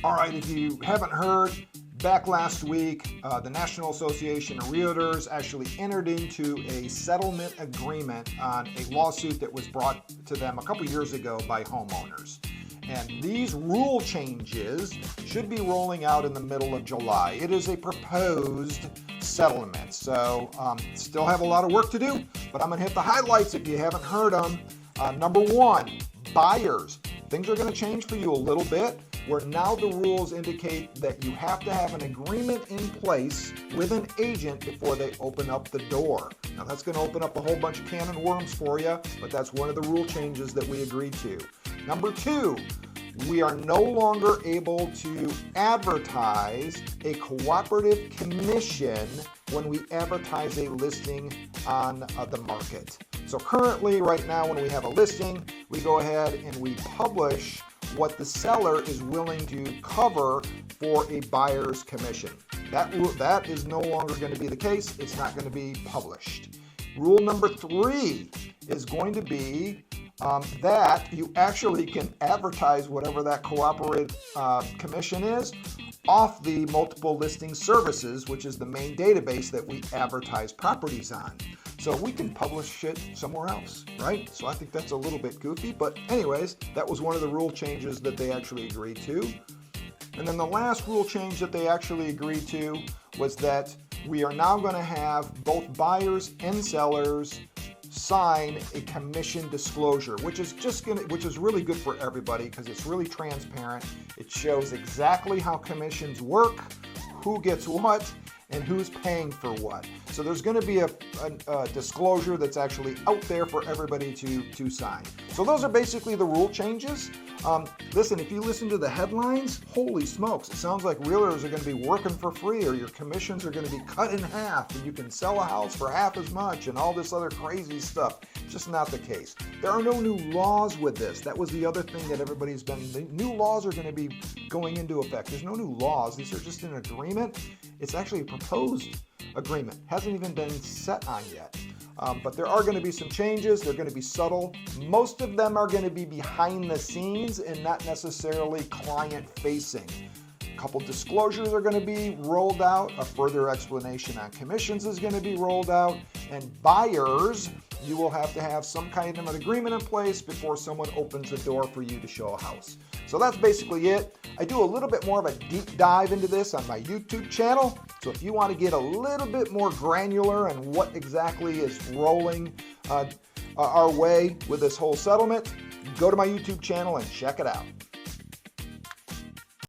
All right, if you haven't heard, back last week, the National Association of Realtors actually entered into a settlement agreement on a lawsuit that was brought to them a couple years ago by homeowners. And these rule changes should be rolling out in the middle of July. It is a proposed settlement, so still have a lot of work to do, but I'm going to hit the highlights if you haven't heard them. Number one, buyers. Things are going to change for you a little bit, where now the rules indicate that you have to have an agreement in place with an agent before they open up the door. Now that's going to open up a whole bunch of can of worms for you, but that's one of the rule changes that we agreed to. Number two, we are no longer able to advertise a cooperative commission when we advertise a listing on the market. So currently, right now, when we have a listing, we go ahead and we publish what the seller is willing to cover for a buyer's commission. That is no longer going to be the case. It's not going to be published. Rule number three is going to be that you actually can advertise whatever that cooperative commission is off the multiple listing services, which is the main database that we advertise properties on. So we can publish it somewhere else, right? So I think that's a little bit goofy, but anyways, that was one of the rule changes that they actually agreed to. And then the last rule change that they actually agreed to was that we are now going to have both buyers and sellers sign a commission disclosure, which is really good for everybody because it's really transparent. It shows exactly how commissions work, who gets what, and who's paying for what. So there's going to be a disclosure that's actually out there for everybody to sign. So those are basically the rule changes. Listen, if you listen to the headlines, holy smokes, it sounds like realtors are going to be working for free, or your commissions are going to be cut in half, and you can sell a house for half as much, and all this other crazy stuff. Just not the case. There are no new laws with this. That was the other thing that the new laws are going to be going into effect. There's no new laws. These are just an agreement. It's actually a proposed agreement. Hasn't even been set on yet. But there are going to be some changes. They're going to be subtle. Most of them are going to be behind the scenes and not necessarily client facing. A couple disclosures are going to be rolled out. A further explanation on commissions is going to be rolled out. And buyers, you will have to have some kind of an agreement in place before someone opens the door for you to show a house. So that's basically it. I do a little bit more of a deep dive into this on my YouTube channel. So if you want to get a little bit more granular on what exactly is rolling our way with this whole settlement, go to my YouTube channel and check it out.